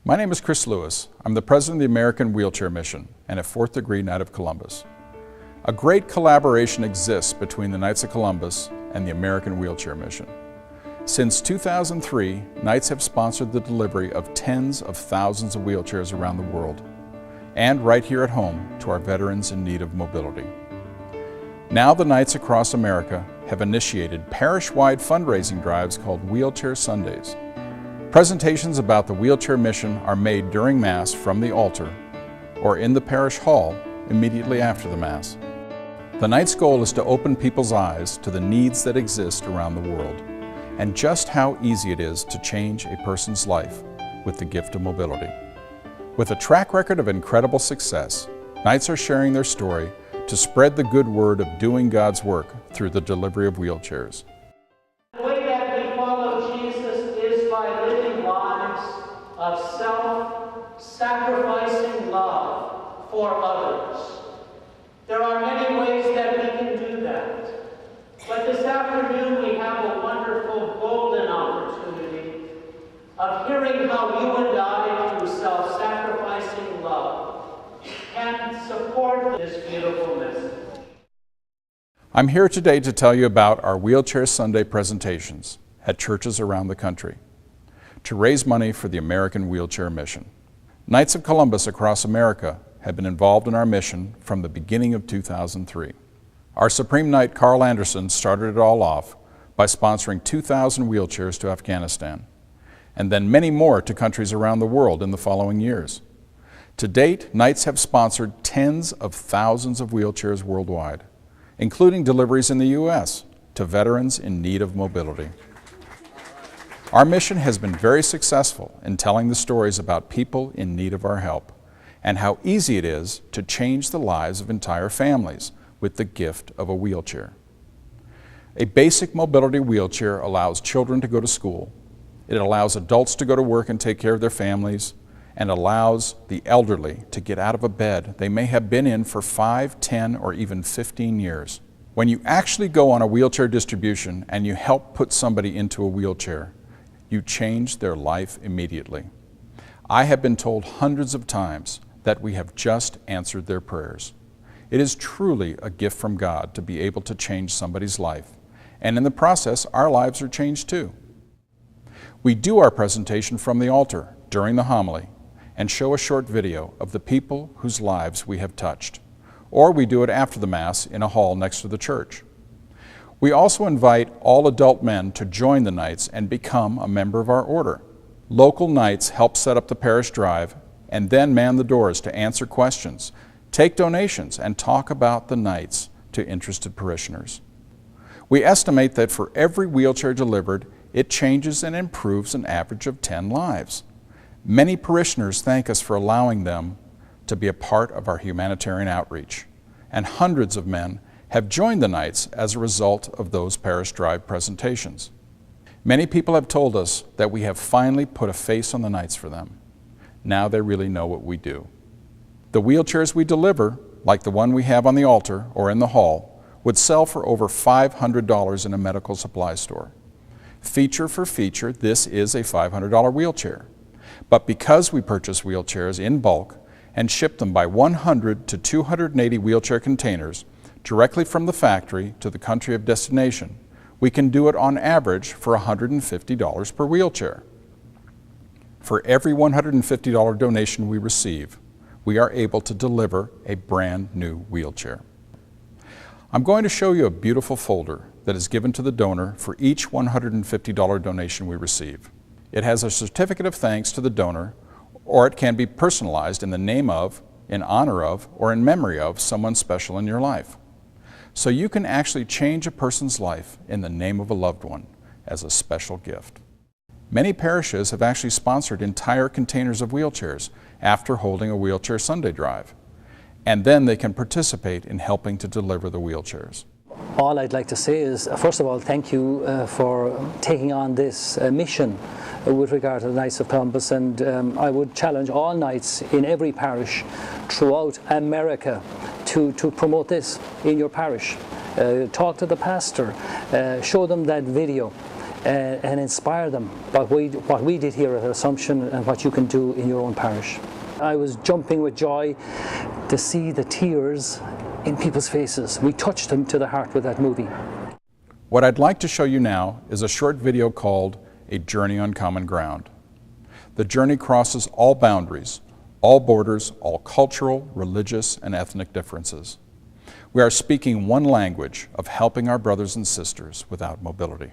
My name is Chris Lewis. I'm the president of the American Wheelchair Mission and a fourth degree Knight of Columbus. A great collaboration exists between the Knights of Columbus and the American Wheelchair Mission. Since 2003, Knights have sponsored the delivery of tens of thousands of wheelchairs around the world, and right here at home to our veterans in need of mobility. Now the Knights across America have initiated parish-wide fundraising drives called Wheelchair Sundays. Presentations about the wheelchair mission are made during Mass from the altar or in the parish hall immediately after the Mass. The Knights' goal is to open people's eyes to the needs that exist around the world and just how easy it is to change a person's life with the gift of mobility. With a track record of incredible success, Knights are sharing their story to spread the good word of doing God's work through the delivery of wheelchairs. The way that we follow Jesus is by living lives of self-sacrificing love for others. There are many ways that we can do that. But this afternoon we have a wonderful golden opportunity of hearing how you and I, through self-sacrificing love, can support this beautiful message. I'm here today to tell you about our Wheelchair Sunday presentations at churches around the country to raise money for the American Wheelchair Mission. Knights of Columbus across America have been involved in our mission from the beginning of 2003. Our Supreme Knight Carl Anderson started it all off by sponsoring 2,000 wheelchairs to Afghanistan, and then many more to countries around the world in the following years. To date, Knights have sponsored tens of thousands of wheelchairs worldwide, including deliveries in the U.S. to veterans in need of mobility. Our mission has been very successful in telling the stories about people in need of our help and how easy it is to change the lives of entire families with the gift of a wheelchair. A basic mobility wheelchair allows children to go to school. It allows adults to go to work and take care of their families, and allows the elderly to get out of a bed they may have been in for 5, 10, or even 15 years. When you actually go on a wheelchair distribution and you help put somebody into a wheelchair, you change their life immediately. I have been told hundreds of times that we have just answered their prayers. It is truly a gift from God to be able to change somebody's life, and in the process, our lives are changed too. We do our presentation from the altar during the homily and show a short video of the people whose lives we have touched, or we do it after the Mass in a hall next to the church. We also invite all adult men to join the Knights and become a member of our order. Local Knights help set up the parish drive and then man the doors to answer questions, take donations, and talk about the Knights to interested parishioners. We estimate that for every wheelchair delivered, it changes and improves an average of 10 lives. Many parishioners thank us for allowing them to be a part of our humanitarian outreach, and hundreds of men have joined the Knights as a result of those parish drive presentations. Many people have told us that we have finally put a face on the Knights for them. Now they really know what we do. The wheelchairs we deliver, like the one we have on the altar or in the hall, would sell for over $500 in a medical supply store. Feature for feature, this is a $500 wheelchair. But because we purchase wheelchairs in bulk and ship them by 100 to 280 wheelchair containers directly from the factory to the country of destination, we can do it on average for $150 per wheelchair. For every $150 donation we receive, we are able to deliver a brand new wheelchair. I'm going to show you a beautiful folder that is given to the donor for each $150 donation we receive. It has a certificate of thanks to the donor, or it can be personalized in the name of, in honor of, or in memory of someone special in your life. So you can actually change a person's life in the name of a loved one as a special gift. Many parishes have actually sponsored entire containers of wheelchairs after holding a Wheelchair Sunday drive, and then they can participate in helping to deliver the wheelchairs. All I'd like to say is, first of all, thank you for taking on this mission with regard to the Knights of Columbus, and I would challenge all Knights in every parish throughout America to promote this in your parish. Talk to the pastor, show them that video, and inspire them about what we did here at Assumption and what you can do in your own parish. I was jumping with joy to see the tears in people's faces. We touched them to the heart with that movie. What I'd like to show you now is a short video called A Journey on Common Ground. The journey crosses all boundaries, all borders, all cultural, religious, and ethnic differences. We are speaking one language of helping our brothers and sisters without mobility.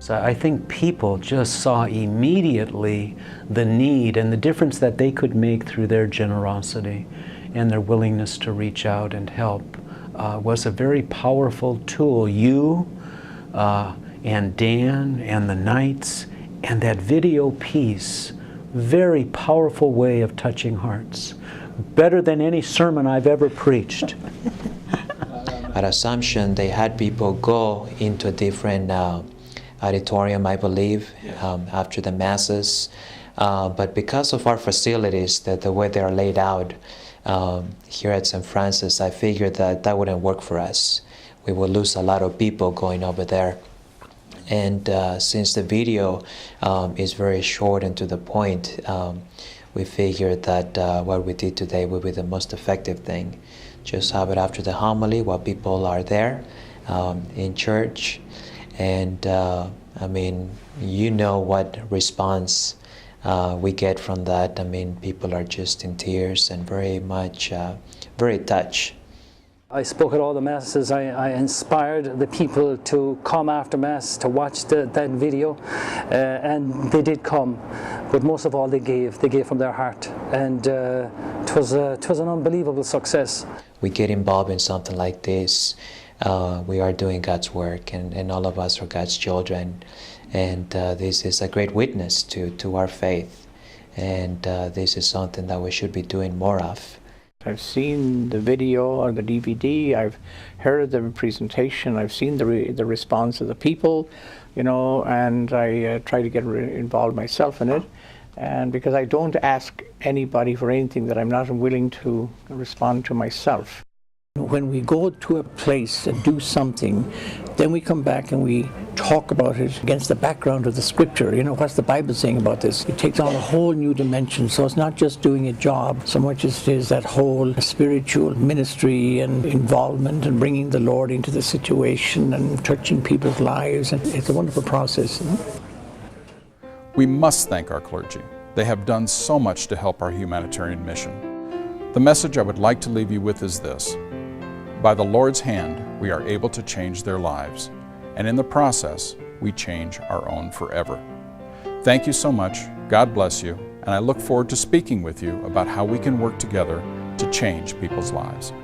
So I think people just saw immediately the need and the difference that they could make through their generosity and their willingness to reach out and help was a very powerful tool. You and Dan and the Knights and that video piece very powerful way of touching hearts. Better than any sermon I've ever preached. At Assumption, they had people go into a different auditorium, I believe, after the masses. But because of our facilities, the way they are laid out here at St. Francis, I figured that wouldn't work for us. We would lose a lot of people going over there. And since the video is very short and to the point, we figured that what we did today would be the most effective thing. Just have it after the homily while people are there in church. And I mean, you know what response we get from that. I mean, people are just in tears and very much, very touched. I spoke at all the masses. I inspired the people to come after mass to watch that video, and they did come. But most of all, they gave from their heart, and it was an unbelievable success. We get involved in something like this, we are doing God's work, and all of us are God's children, and this is a great witness to our faith, and this is something that we should be doing more of. I've seen the video or the DVD, I've heard the presentation, I've seen the response of the people, you know, and I try to get involved myself in it. And because I don't ask anybody for anything that I'm not willing to respond to myself. When we go to a place and do something, then we come back and we talk about it against the background of the scripture. You know, what's the Bible saying about this? It takes on a whole new dimension. So it's not just doing a job so much as it is that whole spiritual ministry and involvement and bringing the Lord into the situation and touching people's lives. And it's a wonderful process. You know? We must thank our clergy. They have done so much to help our humanitarian mission. The message I would like to leave you with is this. By the Lord's hand, we are able to change their lives, and in the process, we change our own forever. Thank you so much, God bless you, and I look forward to speaking with you about how we can work together to change people's lives.